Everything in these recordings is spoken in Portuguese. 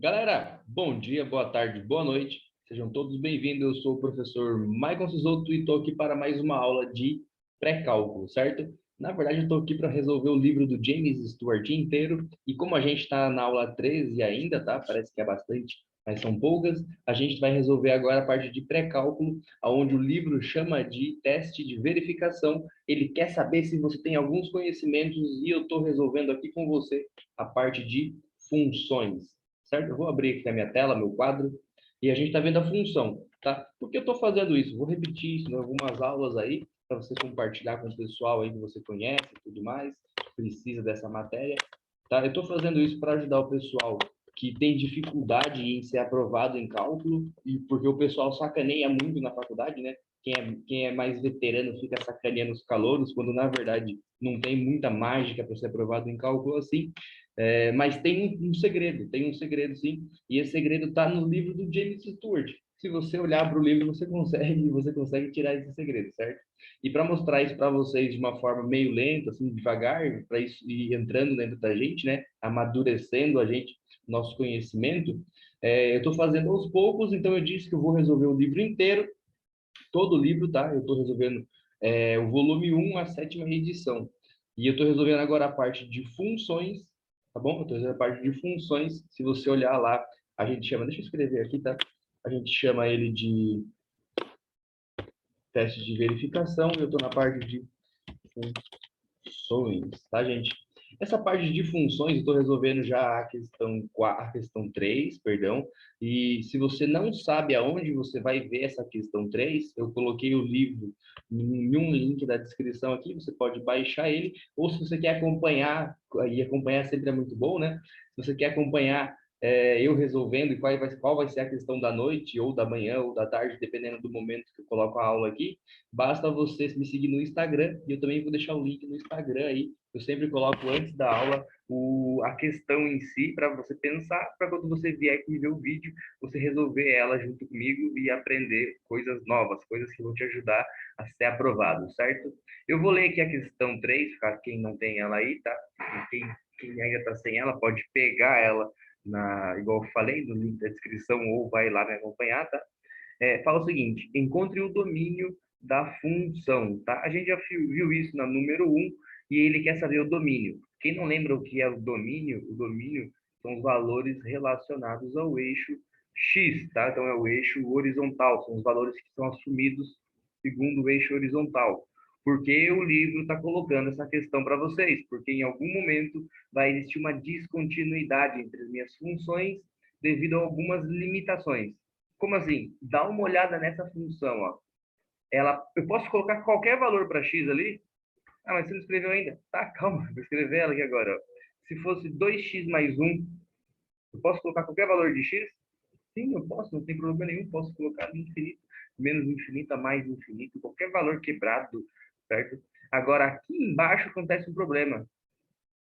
Galera, bom dia, boa tarde, boa noite. Sejam todos bem-vindos. Eu sou o professor Maicon Sisoto e estou aqui para mais uma aula de pré-cálculo, certo? Na verdade, eu estou aqui para resolver o livro do James Stewart inteiro. E como a gente está na aula 13 ainda, tá? Parece que é bastante, mas são poucas. A gente vai resolver agora a parte de pré-cálculo, onde o livro chama de teste de verificação. Ele quer saber se você tem alguns conhecimentos e eu estou resolvendo aqui com você a parte de funções, certo? Eu vou abrir aqui a minha tela, meu quadro, e a gente está vendo a função, tá? Por que eu estou fazendo isso? Vou repetir isso em algumas aulas aí, para você compartilhar com o pessoal aí que você conhece e tudo mais, precisa dessa matéria, tá? Eu estou fazendo isso para ajudar o pessoal que tem dificuldade em ser aprovado em cálculo, e porque o pessoal sacaneia muito na faculdade, né? Quem é mais veterano fica sacaneando os calouros, quando na verdade não tem muita mágica para ser aprovado em cálculo assim. Mas tem um segredo sim, e esse segredo está no livro do James Stewart. Se você olhar para o livro, você consegue tirar esse segredo, certo? E para mostrar isso para vocês de uma forma meio lenta, assim, devagar, para isso ir entrando dentro da gente, né? Amadurecendo a gente, nosso conhecimento, eu estou fazendo aos poucos, então eu disse que eu vou resolver o livro inteiro, todo o livro, tá? Eu estou resolvendo o volume 1, a sétima edição. E eu estou resolvendo agora a parte de funções, tá bom? Eu estou resolvendo a parte de funções. Se você olhar lá, a gente chama, deixa eu escrever aqui, tá? A gente chama ele de teste de verificação, e eu estou na parte de funções, tá, gente? Essa parte de funções, eu estou resolvendo já a questão 3, perdão, e se você não sabe aonde você vai ver essa questão 3, eu coloquei o livro em um link da descrição aqui, você pode baixar ele, ou se você quer acompanhar, e acompanhar sempre é muito bom, né? Se você quer acompanhar eu resolvendo e qual vai ser a questão da noite, ou da manhã, ou da tarde, dependendo do momento que eu coloco a aula aqui, basta você me seguir no Instagram, e eu também vou deixar o link no Instagram aí. Eu sempre coloco antes da aula a questão em si, para você pensar, para quando você vier aqui ver o vídeo, você resolver ela junto comigo e aprender coisas novas, coisas que vão te ajudar a ser aprovado, certo? Eu vou ler aqui a questão 3, para quem não tem ela aí, tá? Quem ainda está sem ela, pode pegar ela, igual eu falei, no link da descrição, ou vai lá me acompanhar, tá? Fala o seguinte: encontre o domínio da função, tá? A gente já viu isso na número 1 e ele quer saber o domínio. Quem não lembra o que é o domínio são os valores relacionados ao eixo X, tá? Então é o eixo horizontal, são os valores que são assumidos segundo o eixo horizontal. Porque o livro está colocando essa questão para vocês? Porque em algum momento vai existir uma descontinuidade entre as minhas funções devido a algumas limitações. Como assim? Dá uma olhada nessa função, ó. Eu posso colocar qualquer valor para x ali? Ah, mas você não escreveu ainda? Tá, calma, vou escrever ela aqui agora. Ó. Se fosse 2x mais 1, eu posso colocar qualquer valor de x? Sim, eu posso, não tem problema nenhum. Posso colocar infinito, menos infinito, a mais infinito, qualquer valor quebrado, certo? Agora, aqui embaixo acontece um problema.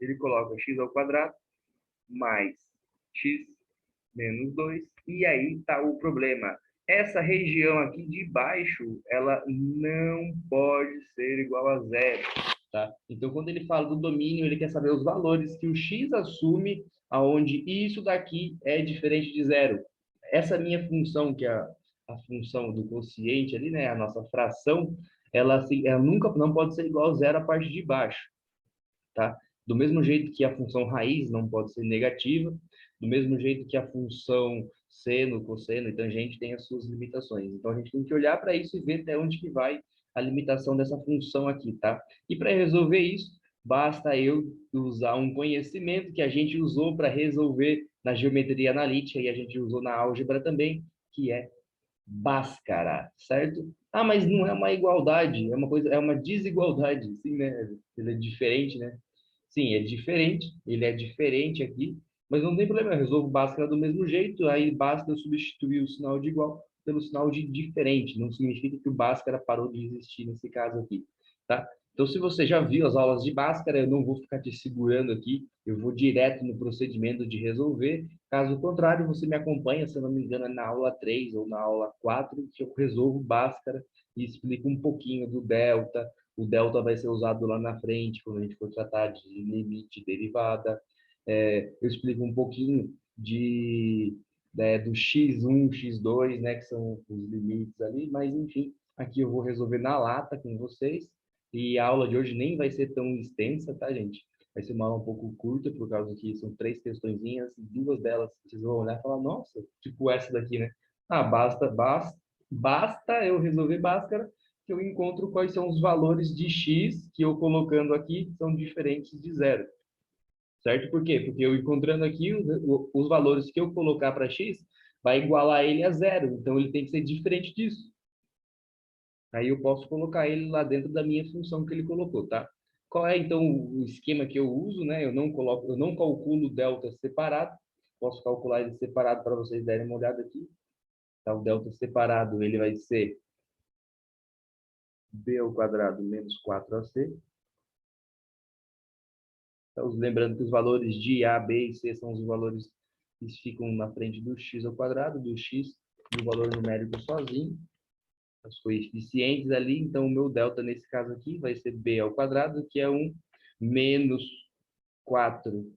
Ele coloca x ao quadrado mais x menos 2, e aí está o problema. Essa região aqui de baixo, ela não pode ser igual a zero, tá? Então, quando ele fala do domínio, ele quer saber os valores que o x assume, aonde isso daqui é diferente de zero. Essa minha função, que é a função do quociente ali, né, a nossa fração, ela nunca não pode ser igual a zero a parte de baixo, tá? Do mesmo jeito que a função raiz não pode ser negativa, do mesmo jeito que a função seno, cosseno e tangente tem as suas limitações. Então, a gente tem que olhar para isso e ver até onde que vai a limitação dessa função aqui, tá? E para resolver isso, basta eu usar um conhecimento que a gente usou para resolver na geometria analítica e a gente usou na álgebra também, que é Bhaskara, certo? Ah, mas não é uma igualdade, é uma desigualdade, sim, né? Ele é diferente, né? Sim, ele é diferente aqui, mas não tem problema, eu resolvo Bhaskara do mesmo jeito, aí basta eu substituir o sinal de igual pelo sinal de diferente, não significa que o Bhaskara parou de existir nesse caso aqui, tá? Então, se você já viu as aulas de Bhaskara, eu não vou ficar te segurando aqui, eu vou direto no procedimento de resolver. Caso contrário, você me acompanha, se eu não me engano, é na aula 3 ou na aula 4, que eu resolvo Bhaskara e explico um pouquinho do delta. O delta vai ser usado lá na frente, quando a gente for tratar de limite derivada. eu explico um pouquinho do x1, x2, né, que são os limites ali, mas enfim, aqui eu vou resolver na lata com vocês, e a aula de hoje nem vai ser tão extensa, tá, gente? Vai ser uma aula um pouco curta, por causa que são 3 questõezinhas, 2 delas vocês vão olhar e falar, nossa, tipo essa daqui, né? Ah, basta eu resolver Bhaskara, que eu encontro quais são os valores de x que eu colocando aqui são diferentes de zero. Certo? Por quê? Porque eu encontrando aqui os valores que eu colocar para x, vai igualar ele a zero. Então, ele tem que ser diferente disso. Aí eu posso colocar ele lá dentro da minha função que ele colocou, tá? Qual é, então, o esquema que eu uso, né? Eu não calculo delta separado. Posso calcular ele separado para vocês darem uma olhada aqui. Tá? O delta separado, ele vai ser b ao quadrado menos 4ac. Então, lembrando que os valores de A, B e C são os valores que ficam na frente do x ao quadrado, do x, do valor numérico sozinho, os coeficientes ali. Então, o meu delta, nesse caso aqui, vai ser B ao quadrado, que é menos 4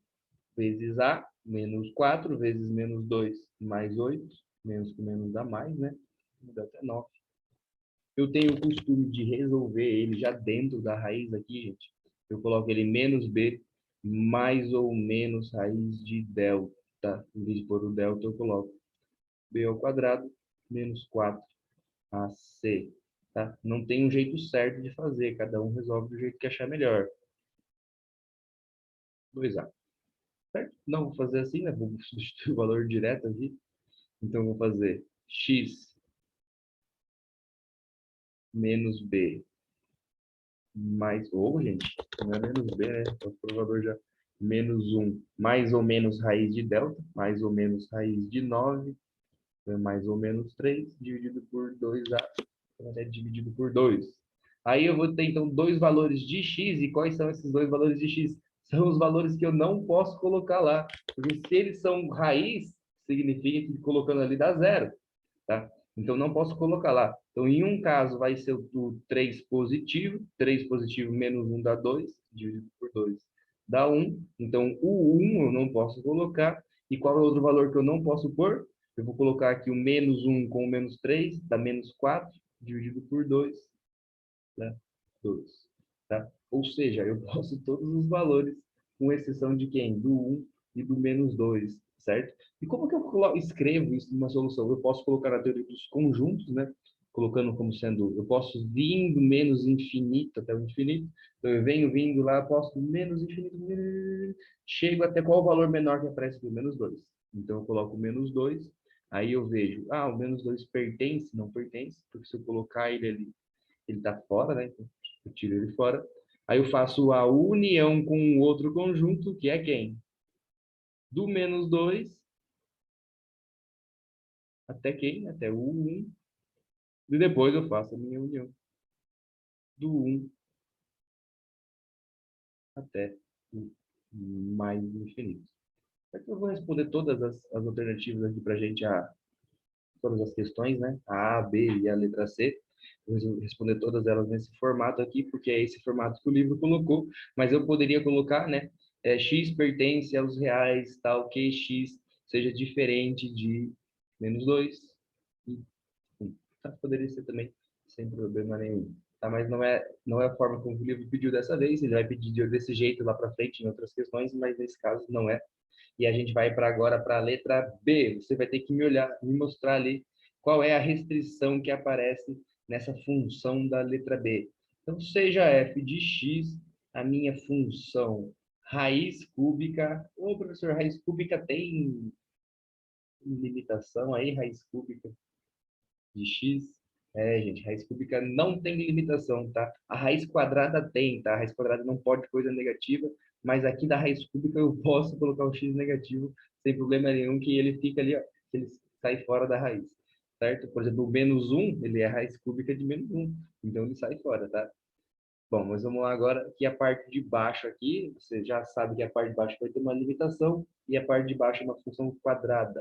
vezes A, menos 4 vezes menos 2, mais 8, menos com menos dá mais, né? O delta é 9. Eu tenho o costume de resolver ele já dentro da raiz aqui, gente. Eu coloco ele menos b mais ou menos raiz de delta. Em vez de pôr o delta, eu coloco b ao quadrado menos 4ac. Tá? Não tem um jeito certo de fazer, cada um resolve do jeito que achar melhor. 2a. Certo? Não vou fazer assim, né? Vou substituir o valor direto aqui. Então, vou fazer x menos b mais, gente, não é menos b, né? O provador já menos 1, mais ou menos raiz de delta, mais ou menos raiz de 9, mais ou menos 3, dividido por 2a, é dividido por 2. Aí eu vou ter, então, dois valores de x, e quais são esses dois valores de x? São os valores que eu não posso colocar lá, porque se eles são raiz, significa que colocando ali dá zero, tá? Então, não posso colocar lá. Então, em um caso, vai ser o 3 positivo menos 1 dá 2, dividido por 2 dá 1. Então, o 1 eu não posso colocar. E qual é o outro valor que eu não posso pôr? Eu vou colocar aqui o menos 1 com o menos 3, dá menos 4, dividido por 2, dá 2. Tá? Ou seja, eu posso todos os valores, com exceção de quem? Do 1 e do menos 2, certo? E como que eu escrevo isso numa solução? Eu posso colocar na teoria dos conjuntos, né? Colocando como sendo, eu posso vir do menos infinito até o infinito. Então, eu venho vindo lá, posso do menos infinito, chego até qual o valor menor que aparece do menos 2. Então, eu coloco menos 2, aí eu vejo, o menos 2 pertence, não pertence, porque se eu colocar ele ali, ele está fora, né? Então, eu tiro ele fora. Aí eu faço a união com o outro conjunto, que é quem? Do menos 2 até quem? Até o 1. E depois eu faço a minha união do 1 até o mais infinito. Aqui eu vou responder todas as alternativas aqui para a gente, todas as questões, né? A, A, B e a letra C. Eu vou responder todas elas nesse formato aqui, porque é esse formato que o livro colocou, mas eu poderia colocar, né? X pertence aos reais, tal que x seja diferente de menos 2 e 1. Tá? Poderia ser também, sem problema nenhum. Tá? Mas não é a forma como o livro pediu dessa vez, ele vai pedir desse jeito lá para frente em outras questões, mas nesse caso não é. E a gente vai agora para a letra B. Você vai ter que me mostrar ali qual é a restrição que aparece nessa função da letra B. Então, seja f de x, a minha função raiz cúbica. Ô, professor, raiz cúbica tem limitação aí, raiz cúbica de x? Gente, raiz cúbica não tem limitação, tá? A raiz quadrada tem, tá? A raiz quadrada não pode coisa negativa, mas aqui da raiz cúbica eu posso colocar o x negativo sem problema nenhum, que ele fica ali, ó, que ele sai fora da raiz, certo? Por exemplo, o menos 1, ele é a raiz cúbica de menos 1, então ele sai fora, tá? Bom, mas vamos lá agora, que a parte de baixo aqui, você já sabe que a parte de baixo vai ter uma limitação, e a parte de baixo é uma função quadrada.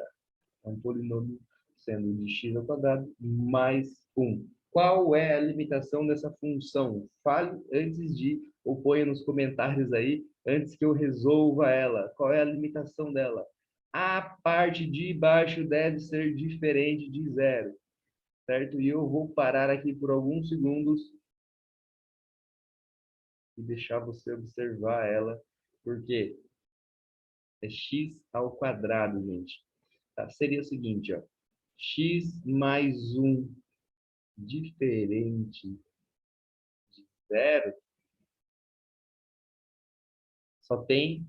É um polinômio sendo de x ao quadrado mais 1. Qual é a limitação dessa função? Fale antes de, ou ponha nos comentários aí, antes que eu resolva ela. Qual é a limitação dela? A parte de baixo deve ser diferente de zero, certo? E eu vou parar aqui por alguns segundos e deixar você observar ela, porque é x ao quadrado, gente. Tá? Seria o seguinte, ó, x mais 1 diferente de zero, só tem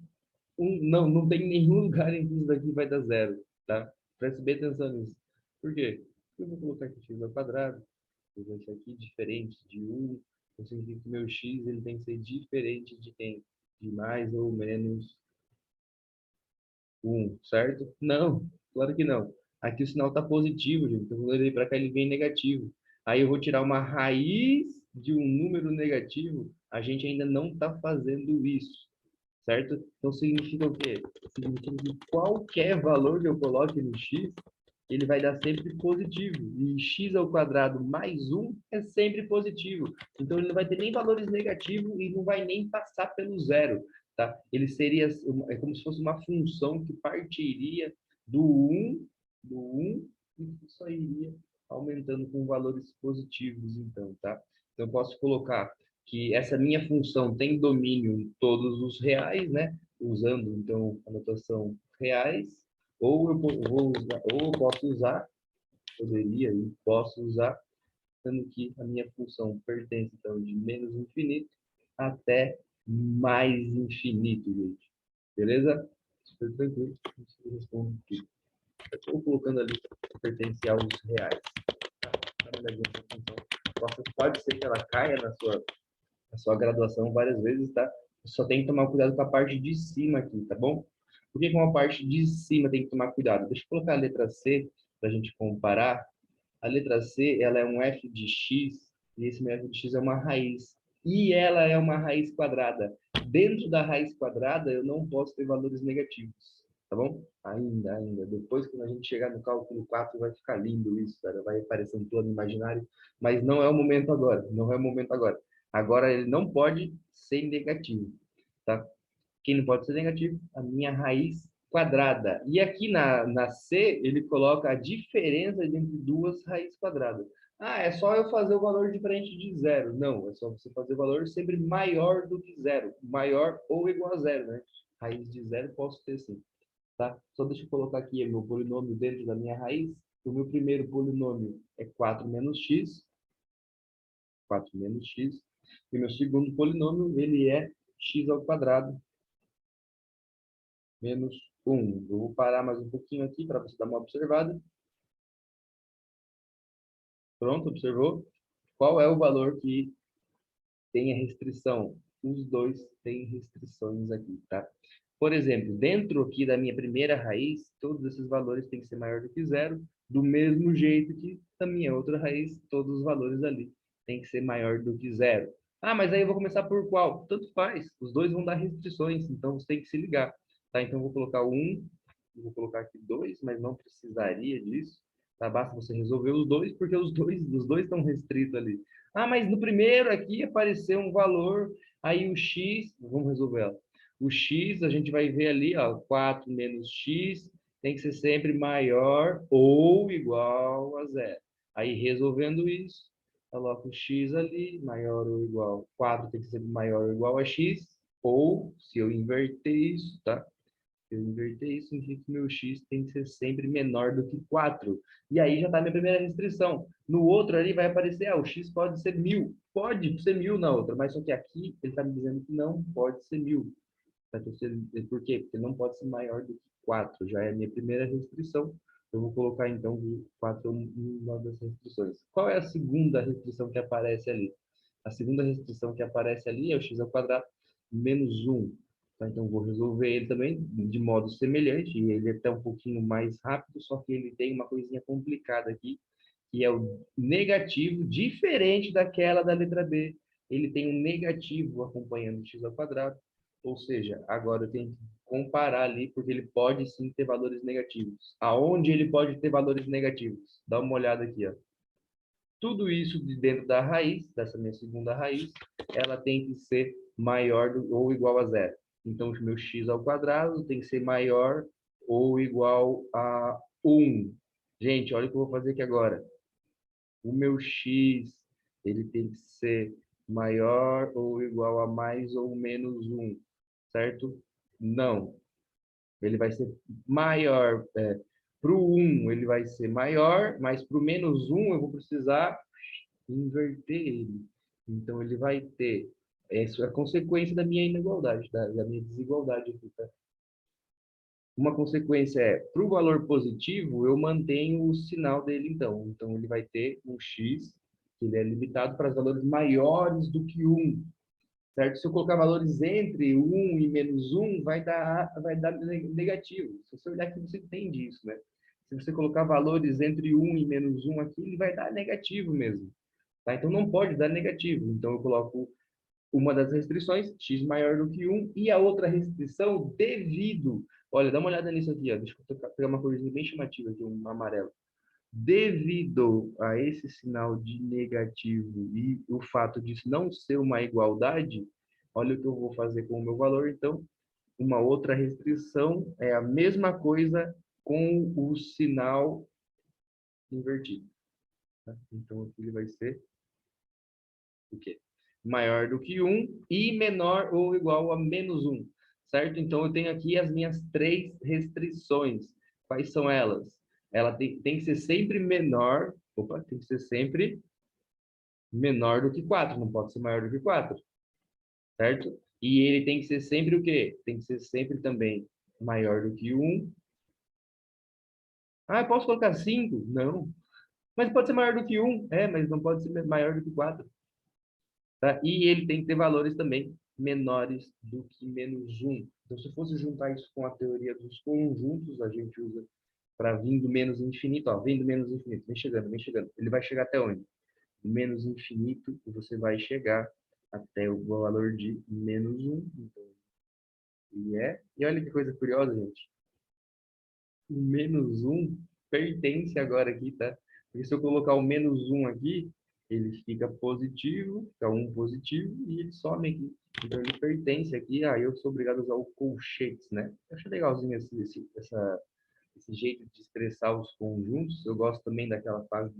não tem nenhum lugar em que isso daqui vai dar zero, tá? Preste bem atenção nisso. Por quê? Eu vou colocar aqui x ao quadrado, vou deixar aqui diferente de 1, então significa que meu x ele tem que ser diferente de quem? De mais ou menos 1, certo? Não, claro que não. Aqui o sinal está positivo, gente. Então, quando eu olhei para cá, ele vem negativo. Aí eu vou tirar uma raiz de um número negativo. A gente ainda não está fazendo isso, certo? Então, significa o quê? Significa que qualquer valor que eu coloque no x, ele vai dar sempre positivo. E x ao quadrado mais 1 é sempre positivo. Então, ele não vai ter nem valores negativos e não vai nem passar pelo zero. Tá? Ele seria é como se fosse uma função que partiria do 1 e só iria aumentando com valores positivos, então, tá? Então, eu posso colocar que essa minha função tem domínio em todos os reais, né? Usando, então, a notação reais, ou eu vou usar, ou eu posso usar, poderia e posso usar, sendo que a minha função pertence, então, de menos infinito até mais infinito, gente. Beleza? Super tranquilo. Eu respondo tudo. Estou colocando ali pertence aos reais. Tá? Dá uma olhadinha nessa função. Pode ser que ela caia na sua graduação várias vezes, tá? Só tem que tomar cuidado com a parte de cima aqui, tá bom? Por que com a parte de cima tem que tomar cuidado? Deixa eu colocar a letra C para a gente comparar. A letra C, ela é um f de x, e esse meu f de x é uma raiz. E ela é uma raiz quadrada. Dentro da raiz quadrada, eu não posso ter valores negativos, tá bom? Ainda. Depois, quando a gente chegar no cálculo 4, vai ficar lindo isso, cara. Vai aparecer um plano imaginário, mas não é o momento agora. Não é o momento agora. Agora, ele não pode ser negativo, tá? Quem não pode ser negativo? A minha raiz quadrada. E aqui na C, ele coloca a diferença entre duas raízes quadradas. Ah, é só eu fazer o valor diferente de zero. Não, é só você fazer o valor sempre maior do que zero. Maior ou igual a zero, né? Raiz de zero posso ter sim, tá? Só deixa eu colocar aqui o meu polinômio dentro da minha raiz. O meu primeiro polinômio é 4 menos x. 4 menos x. E o meu segundo polinômio, ele é x ao quadrado menos 1. Eu vou parar mais um pouquinho aqui para você dar uma observada. Pronto, observou? Qual é o valor que tem a restrição? Os dois têm restrições aqui, tá? Por exemplo, dentro aqui da minha primeira raiz, todos esses valores têm que ser maior do que zero, do mesmo jeito que da minha outra raiz, todos os valores ali têm que ser maior do que zero. Ah, mas aí eu vou começar por qual? Tanto faz, os dois vão dar restrições, então você tem que se ligar. Tá? Então eu vou colocar 1, vou colocar aqui 2, mas não precisaria disso. Tá? Basta você resolver os dois, porque os dois estão restritos ali. Ah, mas no primeiro aqui apareceu um valor, aí o x, vamos resolver ela. O x, a gente vai ver ali, ó, 4 menos x tem que ser sempre maior ou igual a zero. Aí, resolvendo isso, coloca o x ali, maior ou igual. 4 tem que ser maior ou igual a x, ou, se eu inverter isso, tá? Se eu inverter isso, significa que meu x tem que ser sempre menor do que 4. E aí já está a minha primeira restrição. No outro ali vai aparecer, o x pode ser 1000. Pode ser 1000 na outra, mas só que aqui ele está me dizendo que não pode ser 1000. Por quê? Porque não pode ser maior do que 4. Já é a minha primeira restrição. Eu vou colocar, então, de 4 uma das restrições. Qual é a segunda restrição que aparece ali? A segunda restrição que aparece ali é o x ao quadrado menos 1. Tá? Então, vou resolver ele também de modo semelhante. E ele é até um pouquinho mais rápido, só que ele tem uma coisinha complicada aqui, que é o negativo, diferente daquela da letra B. Ele tem um negativo acompanhando o x ao quadrado. Ou seja, agora eu tenho que comparar ali, porque ele pode sim ter valores negativos. Aonde ele pode ter valores negativos? Dá uma olhada aqui, ó. Tudo isso de dentro da raiz, dessa minha segunda raiz, ela tem que ser maior ou igual a zero. Então, o meu x ao quadrado tem que ser maior ou igual a 1. Gente, olha o que eu vou fazer aqui agora. O meu x, ele tem que ser maior ou igual a mais ou menos 1, certo? Não. Ele vai ser maior. Para o 1, ele vai ser maior, mas para o menos 1, eu vou precisar inverter ele. Então, ele vai ter... Essa é a consequência da minha inigualdade, da minha desigualdade aqui, tá? Uma consequência é, para o valor positivo, eu mantenho o sinal dele, então. Então, ele vai ter um x, que ele é limitado para os valores maiores do que 1, certo? Se eu colocar valores entre 1 e menos 1, vai dar negativo. Se você olhar aqui, você entende isso, né? Se você colocar valores entre 1 e menos 1 aqui, ele vai dar negativo mesmo. Tá? Então, não pode dar negativo. Então, eu coloco uma das restrições, x maior do que 1, e a outra restrição, devido. Olha, dá uma olhada nisso aqui, ó. Deixa eu pegar uma coisinha bem chamativa aqui, um amarelo. Devido a esse sinal de negativo e o fato disso não ser uma igualdade, olha o que eu vou fazer com o meu valor. Então, uma outra restrição é a mesma coisa com o sinal invertido. Tá? Então, aqui ele vai ser o quê? Maior do que 1 e menor ou igual a menos 1, certo? Então, eu tenho aqui as minhas três restrições. Quais são elas? Ela tem que ser sempre menor, tem que ser sempre menor do que 4, não pode ser maior do que 4, certo? E ele tem que ser sempre o quê? Tem que ser sempre também maior do que 1. Ah, eu posso colocar 5? Não. Mas pode ser maior do que 1. É, mas não pode ser maior do que 4. Tá? E ele tem que ter valores também menores do que menos 1. Então, se fosse juntar isso com a teoria dos conjuntos, a gente usa para vir do menos infinito. Ó, vem do menos infinito, vem chegando, vem chegando. Ele vai chegar até onde? Do menos infinito, você vai chegar até o valor de menos 1. Então, ele é. E olha que coisa curiosa, gente. O menos 1 pertence agora aqui, tá? Porque se eu colocar o menos 1 aqui, ele fica positivo, fica 1 positivo, e ele some aqui. Então ele pertence aqui, aí eu sou obrigado a usar o colchetes, né? Eu acho legalzinho esse jeito de expressar os conjuntos. Eu gosto também daquela fase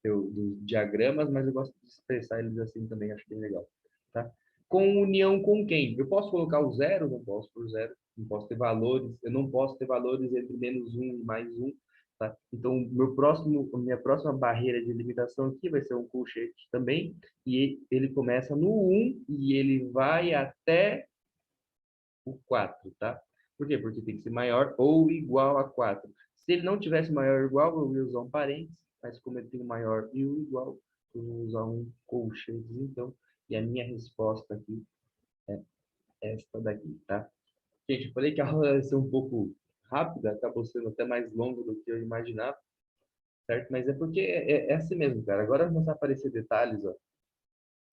dos diagramas, mas eu gosto de expressar eles assim também, acho bem legal. Tá? Com união com quem? Eu posso colocar o zero? Não posso por zero. Não posso ter valores. Eu não posso ter valores entre menos 1 e mais 1. Tá? Então, a minha próxima barreira de limitação aqui vai ser um colchete também. E ele começa no 1 e ele vai até o 4, tá? Por quê? Porque tem que ser maior ou igual a 4. Se ele não tivesse maior ou igual, eu ia usar um parênteses, mas como ele tem o maior e o igual, eu vou usar um colchetes, então. E a minha resposta aqui é esta daqui, tá? Gente, eu falei que a aula ia ser um pouco rápida, acabou sendo até mais longa do que eu imaginava, certo? Mas é porque é assim mesmo, cara. Agora começar a aparecer detalhes, ó.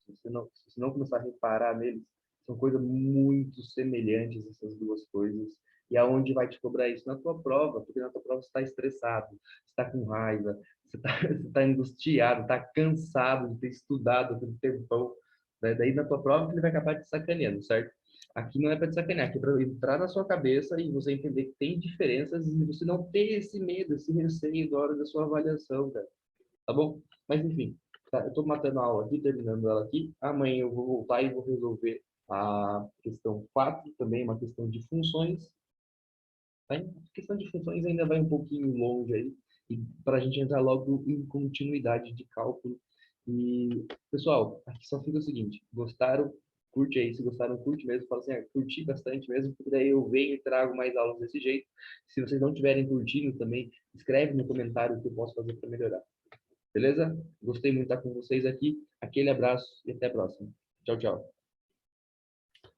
Se você não começar a reparar neles, são coisas muito semelhantes, essas duas coisas. E aonde vai te cobrar isso? Na tua prova, porque na tua prova você está estressado, você está com raiva, você está você tá angustiado, está cansado de ter estudado aquele tempão. Né? Daí na tua prova ele vai acabar te sacaneando, certo? Aqui não é para te sacanear, aqui é para entrar na sua cabeça e você entender que tem diferenças e você não ter esse medo, esse receio na hora da sua avaliação, cara. Tá bom? Mas enfim, tá, eu estou matando a aula aqui, terminando ela aqui. Amanhã eu vou voltar e vou resolver a questão 4, também uma questão de funções. Tá? A questão de funções ainda vai um pouquinho longe aí, e para a gente entrar logo em continuidade de cálculo. E, pessoal, aqui só fica o seguinte: gostaram? Curte aí, se gostaram, curte mesmo. Fala assim, curti bastante mesmo, porque daí eu venho e trago mais aulas desse jeito. Se vocês não estiverem curtindo também, escreve no comentário o que eu posso fazer para melhorar. Beleza? Gostei muito de estar com vocês aqui. Aquele abraço e até a próxima. Tchau, tchau.